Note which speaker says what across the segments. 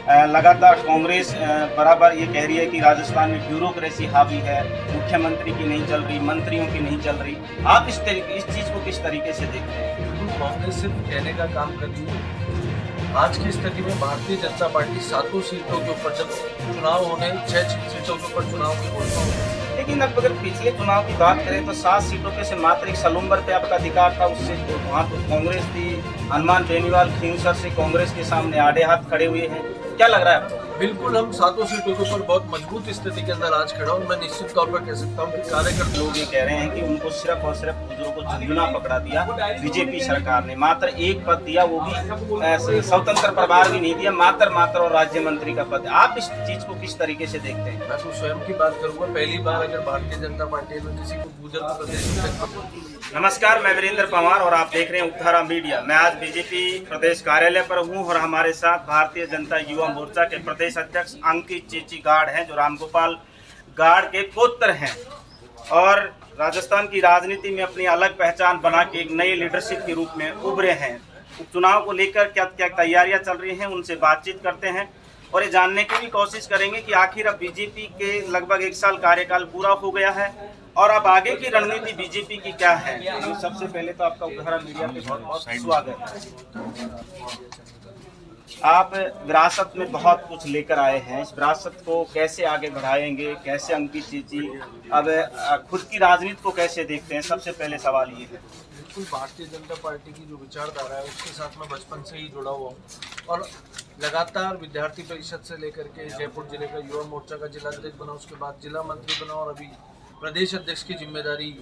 Speaker 1: लगातार कांग्रेस बराबर ये कह रही है कि राजस्थान में ब्यूरोक्रेसी हावी है, मुख्यमंत्री की नहीं चल रही, मंत्रियों की नहीं चल रही। आप इस चीज़ को किस तरीके से देखते हैं?
Speaker 2: कांग्रेस सिर्फ कहने का काम कर रही है। आज की स्थिति में भारतीय जनता पार्टी 7 सीटों के ऊपर, जब चुनाव होने 6 सीटों के ऊपर चुनाव की घोषणा होगी।
Speaker 1: लेकिन अब अगर पिछले चुनाव की बात करें तो 7 सीटों पे से मात्र एक सलूम्बर पे आपका अधिकार था, उससे वहाँ तो कांग्रेस थी, हनुमान बेनीवाल खींवसर से कांग्रेस के सामने आड़े हाथ खड़े हुए हैं। क्या लग रहा है आपको?
Speaker 2: बिल्कुल, हम 7 सीटों के ऊपर बहुत मजबूत स्थिति के अंदर आज खड़ा हूँ। मैं निश्चित तौर पर कह सकता हूँ कि कार्यकर्ता
Speaker 1: लोग ये कह रहे हैं कि उनको सिर्फ और सिर्फ गुजरों को झुंझुना पकड़ा दिया बीजेपी सरकार ने, मात्र एक पद दिया, वो भी स्वतंत्र प्रभार भी नहीं दिया, मात्र और राज्य मंत्री का पद। आप इस चीज को किस तरीके से देखते हैं?
Speaker 2: मैं तो स्वयं की बात करूंगा, पहली बार अगर भारतीय जनता पार्टी ने किसी को गुजर को प्रदेश।
Speaker 1: नमस्कार, मैं वीरेंद्र पवार और आप देख रहे हैं उपधारा मीडिया। मैं आज बीजेपी प्रदेश कार्यालय पर हूं और हमारे साथ भारतीय जनता युवा मोर्चा के प्रदेश अध्यक्ष अंकित चेची गार्ड हैं, जो रामगोपाल गार्ड के पुत्र हैं और राजस्थान की राजनीति में अपनी अलग पहचान बना के एक नए लीडरशिप के रूप में उभरे हैं। चुनाव को लेकर क्या क्या तैयारियां चल रही हैं, उनसे बातचीत करते हैं और ये जानने की भी कोशिश करेंगे कि आखिर अब बीजेपी के लगभग 1 साल कार्यकाल पूरा हो गया है और अब आगे की रणनीति बीजेपी की क्या है। तो सबसे पहले तो आपका उपधारा मीडिया पे बहुत बहुत स्वागत है। आप विरासत में बहुत कुछ लेकर आए हैं, इस विरासत को कैसे आगे बढ़ाएंगे, कैसे अंकित चेची अब खुद की राजनीति को कैसे देखते हैं? सबसे पहले सवाल ये है।
Speaker 2: बिल्कुल, भारतीय जनता पार्टी की जो विचारधारा है उसके साथ मैं बचपन से ही जुड़ा हुआ हूँ और लगातार विद्यार्थी परिषद से लेकर के जयपुर जिले का युवा मोर्चा का जिला अध्यक्ष बना, उसके बाद जिला मंत्री बना और अभी प्रदेश अध्यक्ष की जिम्मेदारी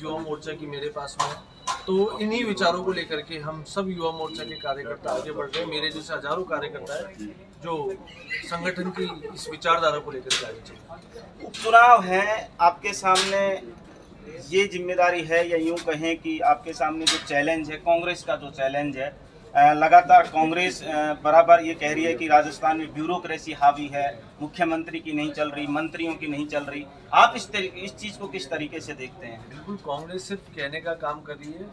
Speaker 2: युवा मोर्चा की मेरे पास में है। तो इन्हीं विचारों को लेकर के हम सब युवा मोर्चा के कार्यकर्ता आगे बढ़ रहे हैं। मेरे जैसे हजारों कार्यकर्ता है जो संगठन की इस विचारधारा को लेकर के आगे चल रहे हैं।
Speaker 1: उपचुनाव है आपके सामने, ये जिम्मेदारी है या यूं कहें कि आपके सामने जो चैलेंज है, कांग्रेस का जो चैलेंज है, लगातार कांग्रेस बराबर ये कह रही है कि राजस्थान में ब्यूरोक्रेसी हावी है, मुख्यमंत्री की नहीं चल रही, मंत्रियों की नहीं चल रही। आप इस चीज़ को किस तरीके से देखते हैं?
Speaker 2: बिल्कुल, कांग्रेस सिर्फ कहने का काम कर रही है।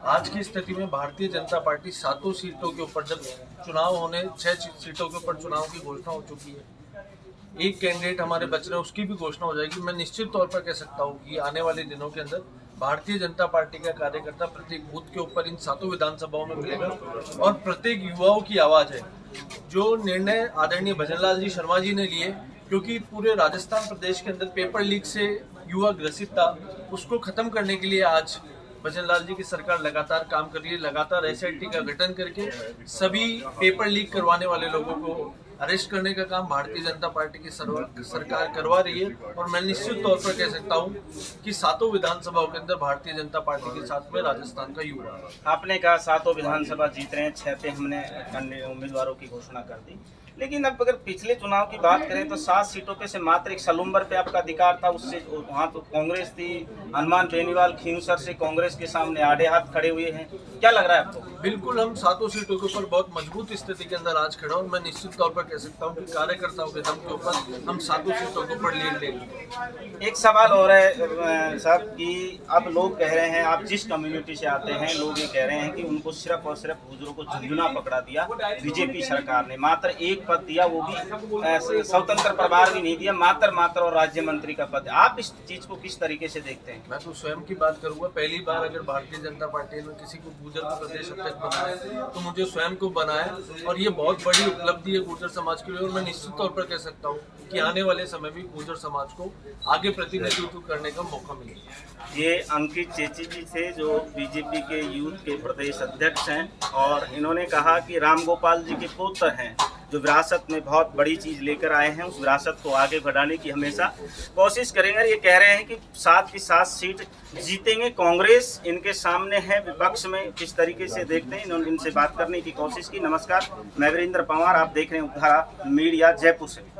Speaker 2: आज की स्थिति में भारतीय जनता पार्टी 7 सीटों के ऊपर, जब चुनाव होने 6 सीटों के ऊपर चुनाव की घोषणा हो चुकी है, एक कैंडिडेट हमारे बच रहे हैं, उसकी भी घोषणा हो जाएगी। मैं निश्चित तौर पर कह सकता हूँ कि आने वाले दिनों के अंदर भारतीय जनता पार्टी का कार्यकर्ता प्रत्येक बूथ के ऊपर इन 7 विधानसभाओं में मिलेगा और प्रत्येक युवाओं की आवाज़ है। जो निर्णय आदरणीय भजनलाल जी शर्मा जी ने लिए, क्योंकि पूरे राजस्थान प्रदेश के अंदर पेपर लीक से युवा ग्रसित था, उसको खत्म करने के लिए आज भजनलाल जी की सरकार लगातार काम कर रही है। लगातार SIT का गठन करके सभी पेपर लीक करवाने वाले लोगों को अरेस्ट करने का काम भारतीय जनता पार्टी की सरकार करवा रही है और मैं निश्चित तौर पर कह सकता हूं कि 7 विधानसभाओं के अंदर भारतीय जनता पार्टी के साथ में राजस्थान का युवा।
Speaker 1: आपने कहा 7 विधानसभा जीत रहे हैं, 6 पे हमने अन्य उम्मीदवारों की घोषणा कर दी, लेकिन अब अगर पिछले चुनाव की बात करें तो 7 सीटों पे से मात्र एक सलूम्बर पे आपका अधिकार था, उससे वहाँ तो कांग्रेस थी, हनुमान बेनीवाल खींवसर से कांग्रेस के सामने आड़े हाथ खड़े हुए हैं। क्या लग रहा है आपको?
Speaker 2: बिल्कुल, हम 7 सीटों के ऊपर बहुत मजबूत स्थिति के अंदर आज खड़ा हूँ। मैं निश्चित तौर पर कह सकता हूँ कि कार्यकर्ताओं के दम के ऊपर हम 7 सीटों के ऊपर लीड लेंगे।
Speaker 1: एक सवाल और है साहब कि अब लोग कह रहे हैं, आप जिस कम्युनिटी से आते हैं, लोग ये कह रहे हैं कि उनको सिर्फ और सिर्फ गुजरों को झुंझुना पकड़ा दिया बीजेपी सरकार ने, मात्र एक पद दिया, वो भी स्वतंत्र प्रभार भी नहीं दिया, मात्र और राज्य मंत्री का पद। आप इस चीज को किस तरीके से देखते हैं?
Speaker 2: मैं तो स्वयं की बात करूंगा, पहली बार अगर भारतीय जनता पार्टी ने किसी को गुर्जर को प्रदेश अध्यक्ष बनाया तो मुझे स्वयं को बनाया और ये बहुत बड़ी उपलब्धि है गुर्जर समाज के लिए और मैं निश्चित तौर पर कह सकता हूँ कि आने वाले समय में गुर्जर समाज को आगे प्रतिनिधित्व करने का मौका मिलेगा।
Speaker 1: ये अंकित चेची जी थे, जो बीजेपी के यूथ के प्रदेश अध्यक्ष हैं और इन्होंने कहा कि रामगोपाल जी के पुत्र हैं, जो विरासत में बहुत बड़ी चीज़ लेकर आए हैं, उस विरासत को आगे बढ़ाने की हमेशा कोशिश करेंगे। ये कह रहे हैं कि 7 की 7 सीट जीतेंगे। कांग्रेस इनके सामने है, विपक्ष में किस तरीके से देखते हैं, इन्होंने इनसे बात करने की कोशिश की। नमस्कार, मैं वीरेंद्र पवार, आप देख रहे हैं उपधारा मीडिया जयपुर से।